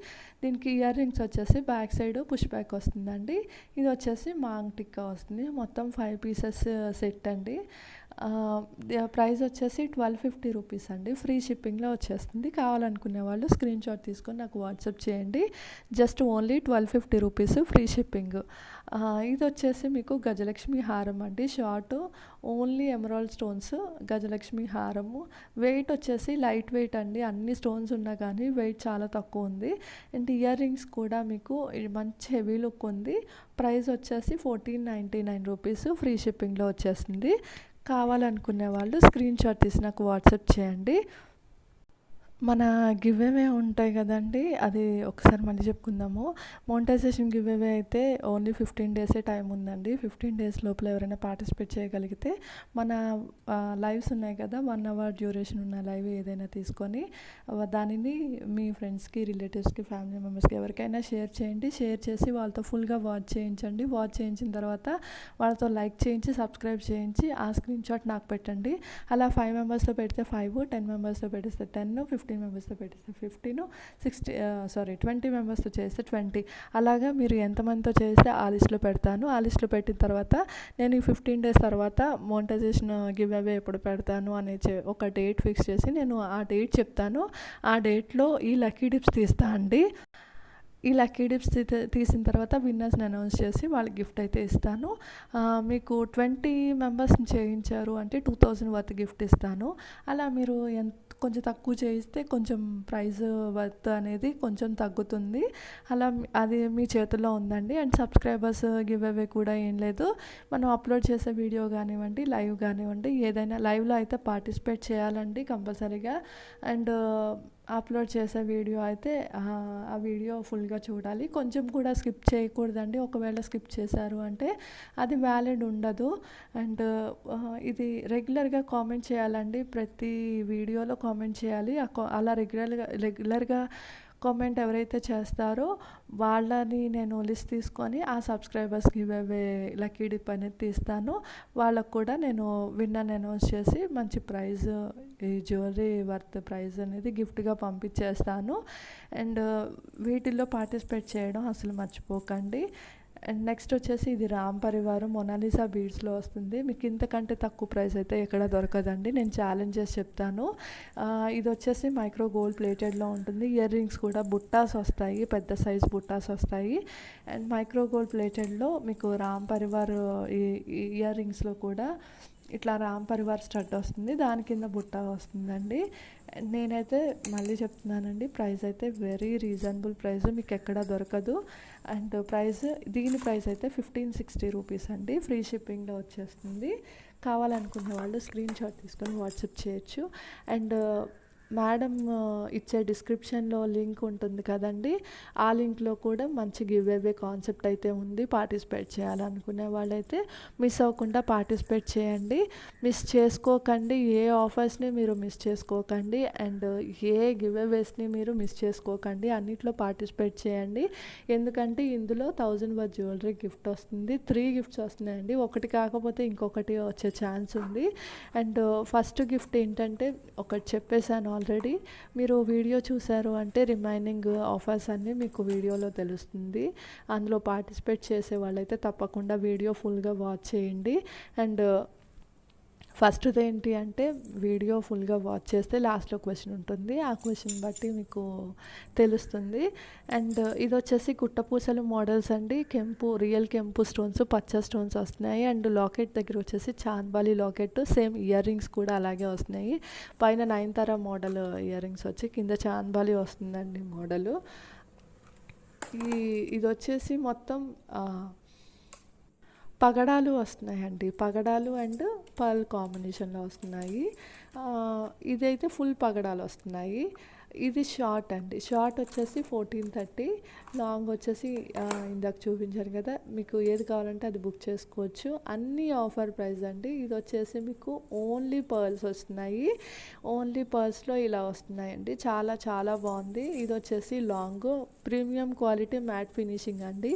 [SPEAKER 2] దీనికి ఇయర్ రింగ్స్ వచ్చేసి బ్యాక్ సైడ్ పుష్ బ్యాక్ వస్తుందండి. ఇది వచ్చేసి మాంగ్ టిక్కా వస్తుంది, మొత్తం 5 పీసెస్ సెట్ అండి. ప్రైస్ వచ్చేసి 1250 రూపీస్ అండి, ఫ్రీ షిప్పింగ్లో వచ్చేస్తుంది. కావాలనుకునే వాళ్ళు స్క్రీన్ షాట్ తీసుకొని నాకు వాట్సాప్ చేయండి. Just only 1250 rupees free shipping. ఇది వచ్చేసి మీకు గజలక్ష్మి హారం అండి, short, only emerald stones Gajalakshmi హారము. వెయిట్ వచ్చేసి లైట్ వెయిట్ అండి, అన్ని స్టోన్స్ ఉన్నా కానీ వెయిట్ చాలా తక్కువ ఉంది. అండ్ ఇయర్ రింగ్స్ కూడా మీకు మంచి హెవీ లుక్ ఉంది. ప్రైస్ వచ్చేసి 1499 రూపీస్ ఫ్రీ షిప్పింగ్లో వచ్చేస్తుంది. కావాలనుకునే వాళ్ళు స్క్రీన్ షాట్ తీసి నాకు వాట్సాప్ చేయండి. మన గివ్ అవే ఉంటాయి కదండి, అది ఒకసారి మళ్ళీ చెప్పుకుందాము. మోనిటైజేషన్ గివ్ అవే అయితే ఓన్లీ 15 డేసే టైం ఉందండి. 15 డేస్ లోపల ఎవరైనా పార్టిసిపేట్ చేయగలిగితే మన లైవ్స్ ఉన్నాయి కదా, 1 అవర్ డ్యూరేషన్ ఉన్న లైవ్ ఏదైనా తీసుకొని దానిని మీ ఫ్రెండ్స్కి, రిలేటివ్స్కి, ఫ్యామిలీ మెంబర్స్కి ఎవరికైనా షేర్ చేయండి. షేర్ చేసి వాళ్ళతో ఫుల్గా వాచ్ చేయించండి. వాచ్ చేయించిన తర్వాత వాళ్ళతో లైక్ చేయించి, సబ్స్క్రైబ్ చేయించి ఆ స్క్రీన్ షాట్ నాకు పెట్టండి. అలా 5 మెంబర్స్లో పెడితే 5, 10 మెంబర్స్లో పెడితే 10, 15 మెంబర్స్తో పెట్టేస్తే 15, 20 మెంబర్స్తో చేస్తే 20. అలాగా మీరు ఎంతమందితో చేస్తే ఆ లిస్ట్లో పెడతాను. ఆ లిస్ట్లో పెట్టిన తర్వాత నేను ఈ 15 డేస్ తర్వాత మోనిటైజేషన్ గివ్ అవే ఎప్పుడు పెడతాను అనే ఒక డేట్ ఫిక్స్ చేసి నేను ఆ డేట్ చెప్తాను. ఆ డేట్లో ఈ లక్కీ డిప్స్ తీస్తా అండి. ఈ లక్కీ డిప్స్ తీసిన తర్వాత విన్నర్స్ని అనౌన్స్ చేసి వాళ్ళకి గిఫ్ట్ అయితే ఇస్తాను. మీకు 20 మెంబర్స్ని చేయించారు అంటే 2000 వర్త్ గిఫ్ట్ ఇస్తాను. అలా మీరు కొంచెం తక్కువ చేయిస్తే కొంచెం ప్రైజ్ వర్త్ అనేది కొంచెం తగ్గుతుంది. అలా అది మీ చేతుల్లో ఉందండి. అండ్ సబ్స్క్రైబర్స్ గివ్ అవే కూడా ఏం లేదు. మనం అప్లోడ్ చేసే వీడియో కానివ్వండి, లైవ్ కానివ్వండి, ఏదైనా లైవ్లో అయితే పార్టిసిపేట్ చేయాలండి కంపల్సరీగా. అండ్ అప్లోడ్ చేసే వీడియో అయితే ఆ వీడియో ఫుల్గా చూడాలి, కొంచెం కూడా స్కిప్ చేయకూడదండి. ఒకవేళ స్కిప్ చేశారు అంటే అది వ్యాలిడ్ ఉండదు. అండ్ ఇది రెగ్యులర్గా కామెంట్ చేయాలండి, ప్రతి వీడియోలో కామెంట్ చేయాలి. అలా రెగ్యులర్గా కామెంట్ ఎవరైతే చేస్తారో వాళ్ళని నేను లిస్ట్ తీసుకొని ఆ సబ్స్క్రైబర్స్కి ఇవే లక్కీ డిప్ అనేది తీస్తాను. వాళ్ళకు కూడా నేను విన్నర్ని అనౌన్స్ చేసి మంచి ప్రైజ్, ఈ జ్యువెలరీ వర్త్ ప్రైజ్ అనేది గిఫ్ట్గా పంపించేస్తాను. అండ్ వీటిల్లో పార్టిసిపేట్ చేయడం అసలు మర్చిపోకండి. అండ్ నెక్స్ట్ వచ్చేసి ఇది రామ్ పరివారం మొనాలిసా బీడ్స్లో వస్తుంది. మీకు ఇంతకంటే తక్కువ ప్రైస్ అయితే ఎక్కడ దొరకదండి, నేను ఛాలెంజ్ చేసి చెప్తాను. ఇది వచ్చేసి మైక్రో గోల్డ్ ప్లేటెడ్లో ఉంటుంది. ఇయర్ రింగ్స్ కూడా బుట్టాస్ వస్తాయి, పెద్ద సైజ్ బుట్టాస్ వస్తాయి. అండ్ మైక్రో గోల్డ్ ప్లేటెడ్లో మీకు రామ్ పరివార్ ఇయర్ రింగ్స్లో కూడా ఇట్లా రామ్ పరివార్ స్టడ్ వస్తుంది, దాని కింద బుట్ట వస్తుందండి. నేనైతే మళ్ళీ చెప్తున్నానండి, ప్రైస్ అయితే వెరీ రీజనబుల్ ప్రైస్, మీకు ఎక్కడ దొరకదు. అండ్ దీని ప్రైస్ అయితే 1560 రూపీస్ అండి, ఫ్రీ షిప్పింగ్లో వచ్చేస్తుంది. కావాలనుకునే వాళ్ళు స్క్రీన్ షాట్ తీసుకొని వాట్సాప్ చేయొచ్చు. అండ్ మేడం ఇచ్చే డిస్క్రిప్షన్లో లింక్ ఉంటుంది కదండి, ఆ లింక్లో కూడా మంచి గివ్ అవే కాన్సెప్ట్ అయితే ఉంది. పార్టిసిపేట్ చేయాలనుకునే వాళ్ళైతే మిస్ అవ్వకుండా పార్టిసిపేట్ చేయండి, మిస్ చేసుకోకండి. ఏ ఆఫర్స్ని మీరు మిస్ చేసుకోకండి అండ్ ఏ గివ్ అవేస్ని మీరు మిస్ చేసుకోకండి, అన్నిట్లో పార్టిసిపేట్ చేయండి. ఎందుకంటే ఇందులో 1000 వర్త్ జ్యువెలరీ గిఫ్ట్ వస్తుంది, 3 గిఫ్ట్స్ వస్తున్నాయండి, ఒకటి కాకపోతే ఇంకొకటి వచ్చే ఛాన్స్ ఉంది. అండ్ ఫస్ట్ గిఫ్ట్ ఏంటంటే ఒకటి చెప్పేశాను ఆల్రెడీ, మీరు వీడియో చూసారు అంటే రిమైనింగ్ ఆఫర్స్ అన్నీ మీకు వీడియోలో తెలుస్తుంది. అందులో పార్టిసిపేట్ చేసే వాళ్ళైతే తప్పకుండా వీడియో ఫుల్గా వాచ్ చేయండి. అండ్ ఫస్ట్ది ఏంటి అంటే వీడియో ఫుల్గా వాచ్ చేస్తే లాస్ట్లో క్వశ్చన్ ఉంటుంది, ఆ క్వశ్చన్ బట్టి మీకు తెలుస్తుంది. అండ్ ఇది వచ్చేసి గుట్టపూసలు మోడల్స్ అండి, రియల్ కెంపు స్టోన్స్, పచ్చ స్టోన్స్ వస్తున్నాయి. అండ్ లాకెట్ దగ్గర వచ్చేసి chandbali locket, same ear rings కూడా అలాగే వస్తున్నాయి. పైన నయనతార మోడల్ ఇయర్ రింగ్స్ వచ్చి కింద చాంద్బాలి వస్తుందండి మోడలు. ఇది వచ్చేసి మొత్తం పగడాలు వస్తున్నాయండి. పగడాలు అండ్ పర్ల్ కాంబినేషన్‌లో వస్తున్నాయి. ఇదైతే ఫుల్ పగడాలు వస్తున్నాయి. ఇది షార్ట్ అండి. షార్ట్ వచ్చేసి 1430, లాంగ్ వచ్చేసి ఇందాక చూపించాను కదా! మీకు ఏది కావాలంటే అది బుక్ చేసుకోవచ్చు. అన్నీ ఆఫర్ ప్రైస్ అండి. ఇది వచ్చేసి మీకు ఓన్లీ పర్ల్స్ వస్తున్నాయి. ఓన్లీ పర్ల్స్‌లో ఇలా వస్తున్నాయండి. చాలా చాలా బాగుంది. ఇది వచ్చేసి long premium quality matte finishing అండి.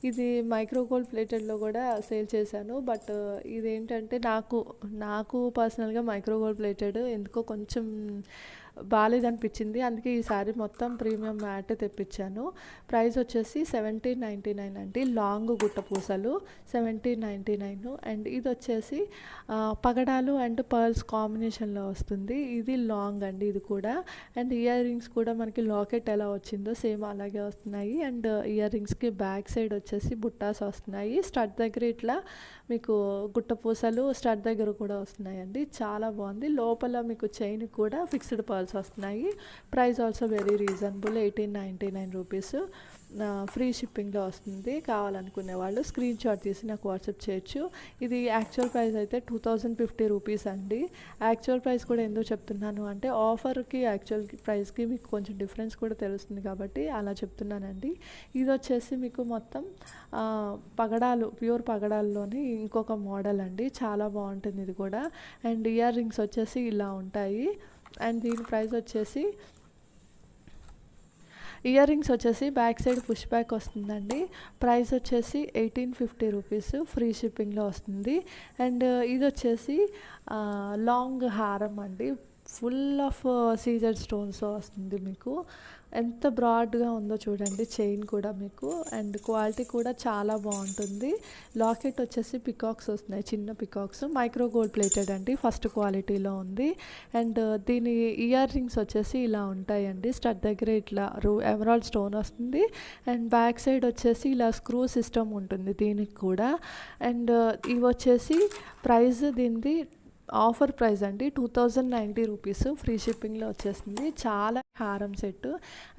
[SPEAKER 2] ఇది మైక్రో గోల్డ్ ప్లేటెడ్‌లో కూడా సేల్ చేశాను. బట్ ఇదేంటంటే నాకు పర్సనల్‌గా మైక్రో గోల్డ్ ప్లేటెడ్ ఎందుకో కొంచెం బాలేదనిపించింది. అందుకే ఈసారి మొత్తం ప్రీమియం మ్యాట్ తెప్పించాను. ప్రైస్ వచ్చేసి 1799 అండి. లాంగ్ గుట్ట పూసలు 1799 అండ్ ఇది వచ్చేసి పగడాలు అండ్ పర్ల్స్ కాంబినేషన్‌లో వస్తుంది. ఇది లాంగ్ అండి ఇది కూడా. అండ్ ఇయర్ రింగ్స్ కూడా మనకి లాకెట్ ఎలా వచ్చిందో సేమ్ అలాగే వస్తున్నాయి. అండ్ ఇయర్ రింగ్స్‌కి బ్యాక్ సైడ్ వచ్చేసి బుట్టాస్ వస్తున్నాయి. స్టడ్ దగ్గర ఇట్లా మీకు గుట్ట పూసలు స్టడ్ దగ్గర కూడా వస్తున్నాయండి. చాలా బాగుంది. లోపల మీకు చైన్ కూడా ఫిక్స్డ్ పర్ల్స్ వస్తున్నాయి. Price also very reasonable 1899 rupees. Free షిప్పింగ్లో వస్తుంది. కావాలనుకునే వాళ్ళు స్క్రీన్ షాట్ తీసి నాకు వాట్సాప్ చేయొచ్చు. ఇది యాక్చువల్ ప్రైస్ అయితే 2050 రూపీస్ అండి. యాక్చువల్ ప్రైస్ కూడా ఎందుకు చెప్తున్నాను అంటే ఆఫర్కి యాక్చువల్ ప్రైస్కి మీకు కొంచెం డిఫరెన్స్ కూడా తెలుస్తుంది కాబట్టి అలా చెప్తున్నానండి. ఇది వచ్చేసి మీకు మొత్తం పగడాలు ప్యూర్ పగడాల్లోని ఇంకొక మోడల్ అండి. చాలా బాగుంటుంది ఇది కూడా. అండ్ ఇయర్ రింగ్స్ వచ్చేసి ఇలా ఉంటాయి. అండ్ దీని ప్రైస్ వచ్చేసి ఇయర్ రింగ్స్ వచ్చేసి బ్యాక్ సైడ్ పుష్ బ్యాక్ వస్తుందండి. ప్రైస్ వచ్చేసి 1850 రూపీస్. ఫ్రీ షిప్పింగ్లో వస్తుంది. అండ్ ఇది వచ్చేసి లాంగ్ హారం అండి. ఫుల్ ఆఫ్ సీజర్ స్టోన్స్ వస్తుంది మీకు. ఎంత బ్రాడ్గా ఉందో చూడండి. చైన్ కూడా మీకు అండ్ క్వాలిటీ కూడా చాలా బాగుంటుంది. లాకెట్ వచ్చేసి పికాక్స్ వస్తున్నాయి. చిన్న పికాక్స్ మైక్రో గోల్డ్ ప్లేటెడ్ అండి. ఫస్ట్ క్వాలిటీలో ఉంది. అండ్ దీని ఇయర్ రింగ్స్ వచ్చేసి ఇలా ఉంటాయండి. స్టడ్ దగ్గర ఇట్లా ఎమరాల్డ్ స్టోన్ వస్తుంది. అండ్ బ్యాక్ సైడ్ వచ్చేసి ఇలా స్క్రూ సిస్టమ్ ఉంటుంది దీనికి కూడా. అండ్ ఇవి వచ్చేసి ప్రైస్ దీనిది ఆఫర్ ప్రైస్ అండి 2090 రూపీస్. ఫ్రీ షిప్పింగ్లో వచ్చేస్తుంది. చాలా హారం సెట్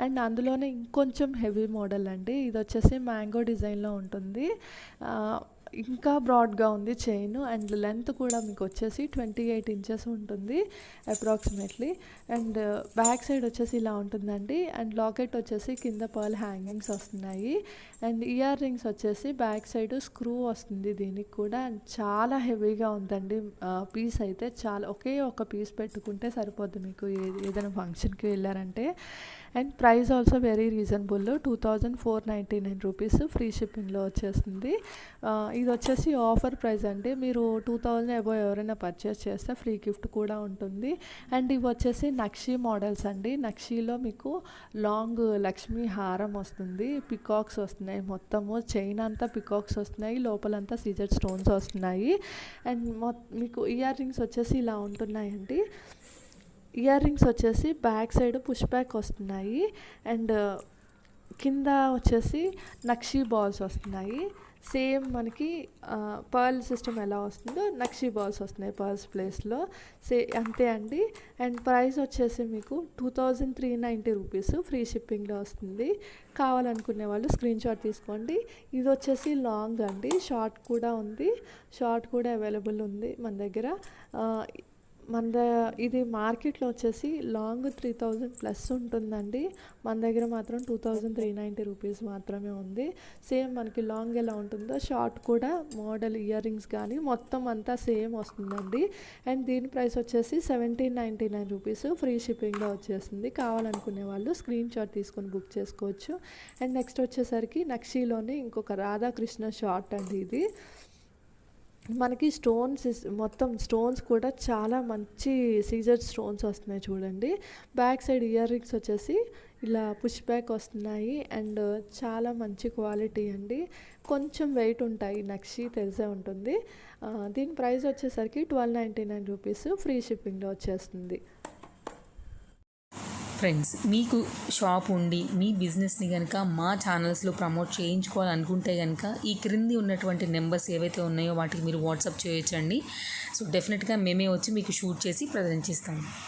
[SPEAKER 2] అండ్ అందులోనే ఇంకొంచెం హెవీ మోడల్ అండి. ఇది వచ్చేసి మ్యాంగో డిజైన్లో ఉంటుంది. ఇంకా బ్రాడ్గా ఉంది చైన్ అండ్ లెంత్ కూడా మీకు వచ్చేసి 28 ఇంచెస్ ఉంటుంది అప్రాక్సిమేట్లీ. అండ్ బ్యాక్ సైడ్ వచ్చేసి ఇలా ఉంటుందండి. అండ్ లాకెట్ వచ్చేసి కింద పర్ల్ హ్యాంగింగ్స్ వస్తున్నాయి. అండ్ ఇయర్ రింగ్స్ వచ్చేసి బ్యాక్ సైడ్ స్క్రూ వస్తుంది దీనికి కూడా. అండ్ చాలా హెవీగా ఉందండి పీస్ అయితే. చాలా ఒకే ఒక పీస్ పెట్టుకుంటే సరిపోద్ది మీకు ఏదైనా ఫంక్షన్కి వెళ్ళారంటే. And price also very reasonable 2499 rupees. Free షిప్పింగ్లో వచ్చేస్తుంది. ఇది వచ్చేసి ఆఫర్ ప్రైస్ అండి. మీరు 2000 అబోవ్ ఎవరైనా పర్చేస్ చేస్తే ఫ్రీ గిఫ్ట్ కూడా ఉంటుంది. అండ్ ఇవి వచ్చేసి నక్షీ మోడల్స్ అండి. నక్షీలో మీకు లాంగ్ లక్ష్మీ హారం వస్తుంది. పికాక్స్ వస్తున్నాయి. మొత్తము చైన్ అంతా పికాక్స్ వస్తున్నాయి. లోపలంతా సీజర్ స్టోన్స్ వస్తున్నాయి. అండ్ మీకు ఇయర్ రింగ్స్ వచ్చేసి ఇలా ఉంటున్నాయండి. ఇయర్ రింగ్స్ వచ్చేసి బ్యాక్ సైడ్ పుష్ బ్యాక్ వస్తున్నాయి. అండ్ కింద వచ్చేసి నక్షీ బాల్స్ వస్తున్నాయి. సేమ్ మనకి పర్ల్ సిస్టమ్ ఎలా వస్తుందో నక్షీ బాల్స్ వస్తున్నాయి పర్ల్స్ ప్లేస్లో. అంతే అండి. అండ్ ప్రైస్ వచ్చేసి మీకు 2390 రూపీస్. ఫ్రీ షిప్పింగ్లో వస్తుంది. కావాలనుకునే వాళ్ళు స్క్రీన్ షాట్ తీసుకోండి. ఇది వచ్చేసి లాంగ్ అండి. షార్ట్ కూడా ఉంది. షార్ట్ కూడా అవైలబుల్ ఉంది మన దగ్గర. ఇది మార్కెట్లో వచ్చేసి లాంగ్ 3000 ప్లస్ ఉంటుందండి. మన దగ్గర మాత్రం 2390 రూపీస్ మాత్రమే ఉంది. సేమ్ మనకి లాంగ్ ఎలా ఉంటుందో షార్ట్ కూడా మోడల్ ఇయర్ రింగ్స్ కానీ మొత్తం అంతా సేమ్ వస్తుందండి. అండ్ దీని ప్రైస్ వచ్చేసి 1799 రూపీస్. ఫ్రీ షిప్పింగ్లో వచ్చేస్తుంది. కావాలనుకునే వాళ్ళు స్క్రీన్ షాట్ తీసుకొని బుక్ చేసుకోవచ్చు. అండ్ నెక్స్ట్ వచ్చేసరికి నక్షీలోనే ఇంకొక రాధాకృష్ణ షార్ట్ అండి. ఇది మనకి మొత్తం స్టోన్స్ కూడా చాలా మంచి సీజర్ స్టోన్స్ వస్తున్నాయి చూడండి. బ్యాక్ సైడ్ ఇయర్ రింగ్స్ వచ్చేసి ఇలా పుష్ బ్యాక్ వస్తున్నాయి. అండ్ చాలా మంచి క్వాలిటీ అండి. కొంచెం వెయిట్ ఉంటాయి. నక్షి తెలిసే ఉంటుంది. దీని ప్రైస్ వచ్చేసరికి 1299 రూపీస్. ఫ్రీ షిప్పింగ్లో వచ్చేస్తుంది.
[SPEAKER 1] ఫ్రెండ్స్, మీకు షాప్ ఉండి మీ బిజినెస్ని కనుక మా ఛానల్స్లో ప్రమోట్ చేయించుకోవాలనుకుంటే కనుక ఈ క్రింది ఉన్నటువంటి నెంబర్స్ ఏవైతే ఉన్నాయో వాటికి మీరు వాట్సాప్ చేయొచ్చండి. సో డెఫినెట్గా మేమే వచ్చి మీకు షూట్ చేసి ప్రజెంట్ చేస్తాము.